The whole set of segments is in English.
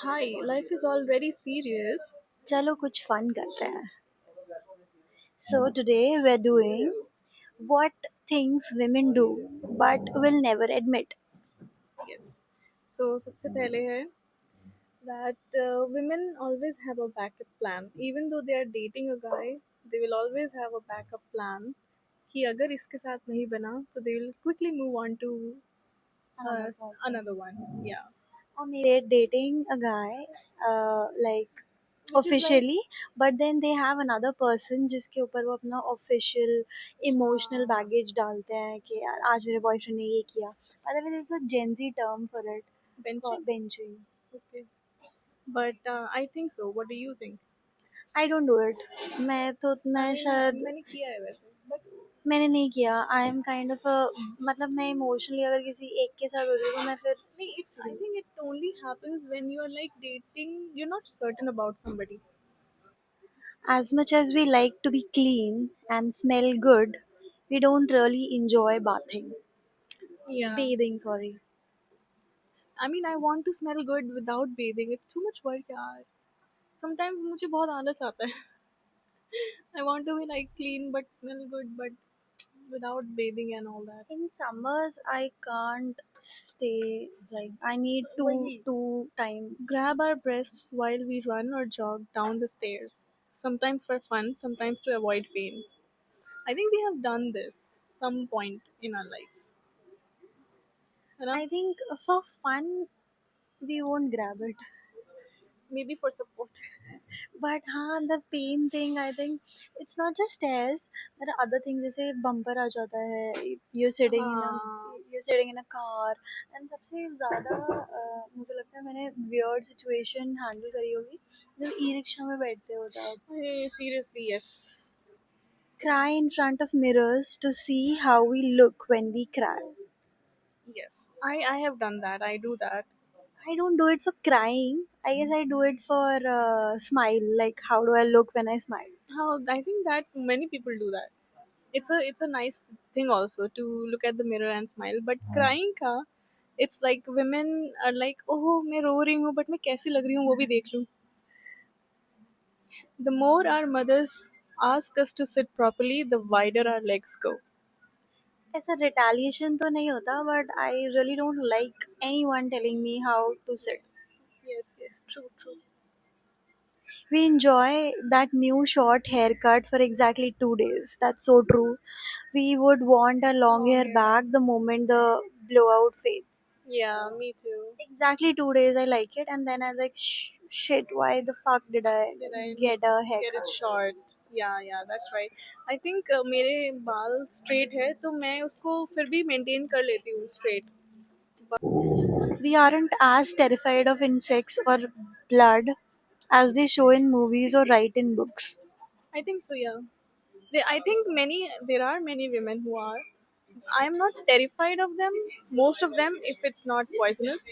Hi, life is all very serious. चलो कुछ fun करते हैं. So today we're doing what things women do but will never admit. Yes. So, सबसे पहले है that women always have a backup plan. Even though they are dating a guy, they will always have a backup plan. कि अगर इसके साथ नहीं बना तो they will quickly move on to Another person. another one. Yeah. Or maybe dating a guy like Which is like officially, but then they have another person जिसके ऊपर वो अपना official emotional baggage डालते हैं कि यार आज मेरे boyfriend ने ये किया. By the way, there's a Gen Z term for it benching. called benching. Okay. But I think so. What do you think? I don't do it. मैं तो I मैं mean, शायद मैंने किया है वैसे. But मैंने नहीं किया. I am kind of a मतलब मैं इमोशनली अगर किसी एक के साथ होती हूँ तो मैं फिर it's I think it only happens when you are like dating. You're not certain about somebody. as much as we like to be clean and smell good, we don't really enjoy Yeah. bathing. Sorry. I mean, I want to smell good without bathing. It's too much work, यार. Sometimes मुझे बहुत आलस आता है. I want to be like clean but smell good, but without bathing and all that. In summers, I can't stay like I need वही. two time. Grab our breasts while we run or jog down the stairs. Sometimes for fun, sometimes to avoid pain. I think we have done this some point in our life. है ना? I think for fun we won't grab it. Maybe for support. But हाँ, the pain thing, I think it's not just stairs. There are other things जैसे bumper आ जाता है. You're sitting in a हाँ. you're sitting in a car. And सबसे ज़्यादा मुझे लगता है मैंने weird situation handle करी होगी जब ई-रिक्शा में बैठते हो तब. Hey, seriously, yes. Cry in front of mirrors to see how we look when we cry. Yes. I have done that. I do that. I don't do it for crying. I guess I do it for smile. Like how do I look when I smile? How I think that many people do that. It's a nice thing also to look at the mirror and smile. But crying का it's like women are like oh मैं रो रही हूँ but मैं कैसी लग रही हूँ वो भी देख लूँ. The more our mothers ask us to sit properly, the wider our legs go. ऐसा retaliation तो नहीं होता but I really don't like anyone telling me how to sit. Yes, yes, true, true. We enjoy that new short haircut for exactly 2 days. That's so true. We would want a long Long hair hair. back the moment the blowout fades. Yeah, me too. Exactly 2 days I like it and then I'm like shit, why the fuck did I Did I get a get it haircut? short? Yeah, yeah, that's right. I think मेरे बाल straight है तो मैं उसको फिर भी maintain कर लेती हूँ straight. We aren't as terrified of insects or blood as they show in movies or write in books. I think so, yeah. I think there are many women who are. I'm not terrified of them. Most of them, if it's not poisonous,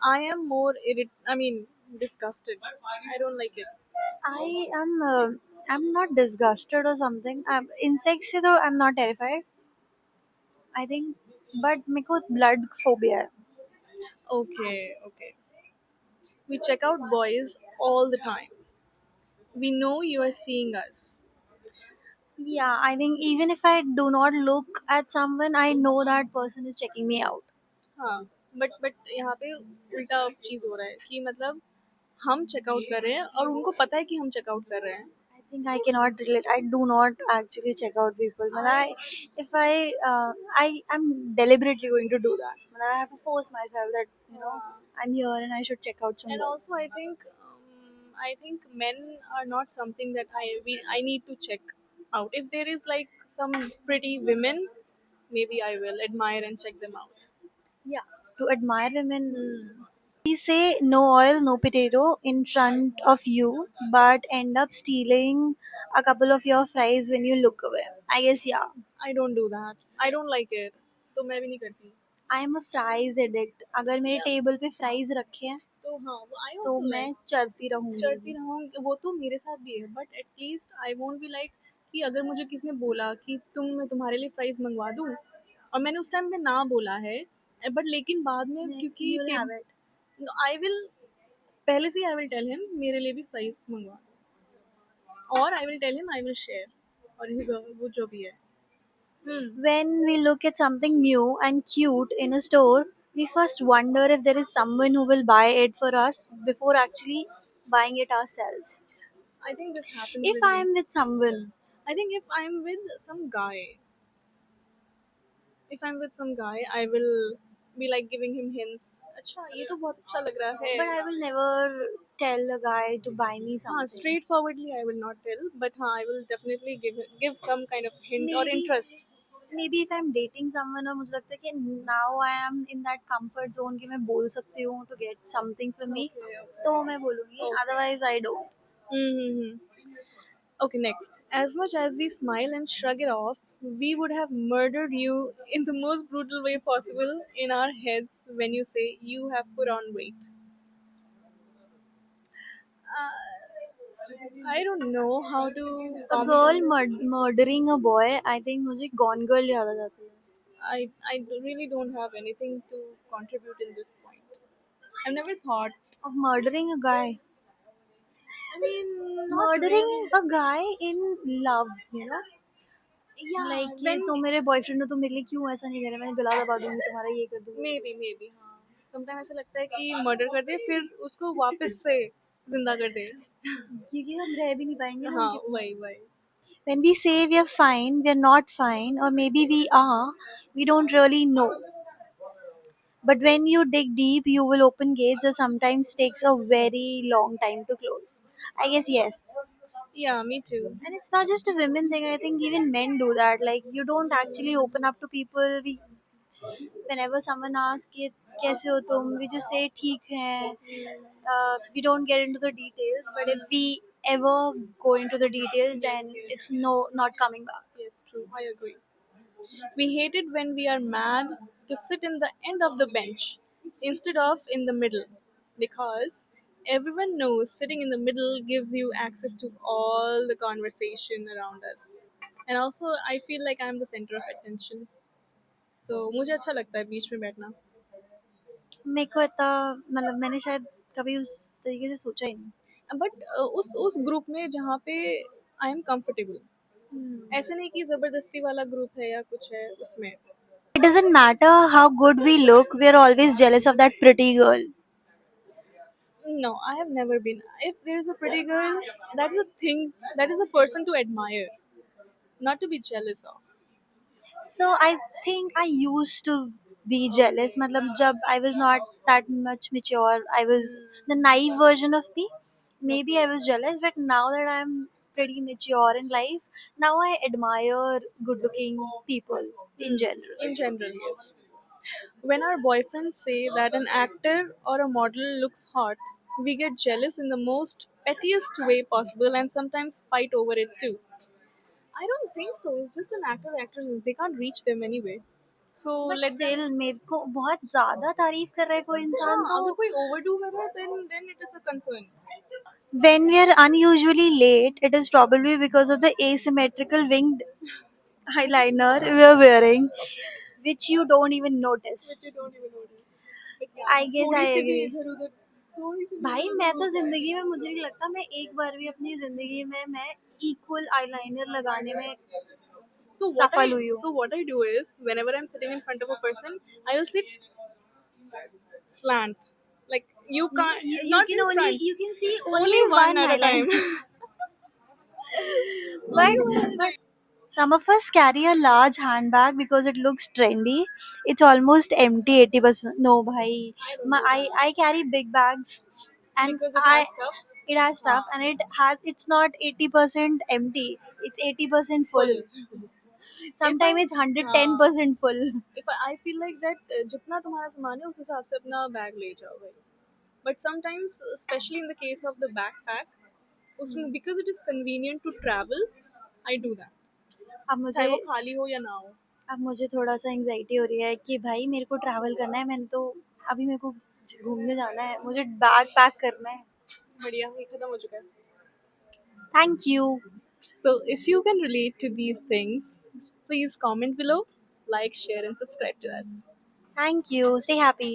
I am more I mean, disgusted. I don't like it. I am I'm not disgusted or something. Insects से तो I'm not terrified. I think, but मेरे को blood phobia है. Okay, okay. We check out boys all the time. We know you are seeing us. Yeah, I think even if I do not look at someone, I know that person is checking me out. हाँ, but यहाँ पे उल्टा चीज हो रहा है कि मतलब हम चेकआउट कर रहे हैं और उनको पता है कि हम चेकआउट कर रहे हैं. I think I cannot relate. I do not actually check out people. When if I am deliberately going to do that. When I have to force myself that I'm here and I should check out some And boy. also I think men are not something that I need to check out. If there is like some pretty women, maybe I will admire and check them out. Yeah, to admire women. Hmm. We say no oil, no potato in front of you, but end up stealing a couple of your fries when you look away. I guess, yeah. I don't do that. I don't like it. तो मैं भी नहीं करती. I am a fries addict. अगर मेरे Yeah. Table पे fries रखे हैं तो हाँ वो आई तो ऑल्सो मैं लाइक चरती रहूंगी. चढ़ती रहूँगी वो तो मेरे साथ भी है but at least I won't be like कि अगर मुझे किसी ने बोला कि मैं तुम्हारे लिए फ्राइज मंगवा दूँ और मैंने उस टाइम पे ना बोला है बट लेकिन बाद में क्योंकि you will have it. I will पहले से ही आई विल टेल हिम मेरे लिए भी फ्राइज मंगवा दो, और I will tell him I will share, और वो जो भी है। Hmm. When we look at something new and cute in a store, we first wonder if there is someone who will buy it for us before actually buying it ourselves. I think this happens If with I me. am with someone, I think if I'm with some guy, I will be like giving him hints. अच्छा ये तो बहुत अच्छा लग रहा है। but I will never tell a guy to buy me हाँ, something. straight forwardly I will not tell, but हाँ, I will definitely give some kind of hint or Maybe interest. maybe if I'm dating someone और मुझे लगता है कि now I am in that comfort zone कि मैं बोल सकती हूँ to get something for me, Okay, okay. तो मैं बोलूँगी. Okay. Otherwise I don't. Mm-hmm. Okay, next. As much as we smile and shrug it off, we would have murdered you in the most brutal way possible in our heads when you say you have put on weight. I don't know how to A comment girl on this. murdering a boy, I think मुझे Gone Girl याद आ जाती है. Really don't have anything to contribute in this point. I've never thought. Of murdering a guy. I mean, not Murdering really. a guy in love, you know? Yeah, Like ये when तो मेरे boyfriend हो तो मेरे लिए क्यों ऐसा नहीं करे, मैं गला दबा दूंगी तुम्हारा, ये कर दूंगी. maybe हाँ. Sometimes ऐसा लगता है कि मर्डर कर दे फिर उसको वापस से जिंदा कर दे. क्योंकि हम रह भी नहीं पाएंगे ना हाँ, उनके बिना. वही. When we say we are fine, we are not fine, or maybe we are, we don't really know. But when you dig deep, you will open gates that sometimes takes a very long time to close. I guess yes. Yeah, me too. And it's not just a women thing. I think even men do that. Like you don't actually open up to people. Whenever someone asks कि कैसे हो तुम, we just say ठीक है. We don't get into the details. But if we ever go into the details, then it's not coming back. Yes, true. I agree. We hate it when we are mad to sit in the end of the bench instead of in the middle, because everyone knows sitting in the middle gives you access to all the conversation around us. And also, I feel like I'm the center of attention. So, मुझे अच्छा लगता है बीच में बैठना. मेरे को इतना मतलब मैंने शायद कभी उस तरीके से सोचा ही नहीं. बट उस ग्रुप में जहाँ पे आई एम कंफर्टेबल, ऐसे नहीं कि जबरदस्ती वाला ग्रुप है या कुछ है उसमें. It doesn't matter how good we look, we're always jealous of that pretty girl. No, I have never been. If there is a pretty girl, that is a thing, that is a person to admire, not to be jealous of. So I think I used to be jealous. मतलब जब I was not that much mature, I was the naive version of me. Maybe I was jealous, but now that I'm pretty mature in life, now I admire good-looking people in general. In general, yes. When our boyfriends say that an actor or a model looks hot, we get jealous in the most pettiest way possible and sometimes fight over it too. I don't think so. It's just an actor or actresses. They can't reach them anyway. So But let them. still, मेरे को बहुत ज़्यादा तारीफ कर रहा है कोई इंसान हाँ, तो. अगर कोई overdo कर रहा है, then it is a concern. When we are unusually late, it is probably because of the asymmetrical winged eyeliner we are wearing, which you don't even Which you notice. don't even notice. But I yeah, guess I थोड़ी सी भी agree. इधर उधर, थोड़ी सी भी भाई इधर मैं उधर तो हो जाए. जिंदगी में मुझे नहीं लगता मैं एक बार भी अपनी जिंदगी में मैं इक्वल आईलाइनर लगाने में So सफल हुई हूँ. what I do is whenever I'm sitting in front of a person, I will sit slant. Like you can't, You not can in only front. you can see Only only one one at a at a time. time. Only but one at a but time. some of us carry a large handbag because it looks trendy. It's almost empty 80%. No, bhai. I carry big bags and Because it has stuff. it has stuff and it's not 80% empty. It's 80% full. Full. If Sometimes I, it's 110% full. if I feel like that जितना तुम्हारा सामान है उस हिसाब से अपना bag ले जाओ भाई. But sometimes, especially in the case of the backpack, उसमें because it is convenient to travel, I do that. अब चाहे मुझे वो खाली हो या ना हो. अब मुझे थोड़ा सा एंजाइटी हो रही है कि भाई मेरे को ट्रैवल करना है. मैंने तो अभी मेरे को घूमने जाना है, मुझे बैग पैक करना है. बढ़िया, ये खत्म हो चुका है. Thank you. So, if you can relate to these things, please comment below, like, share, and subscribe to us. Thank you. Stay happy.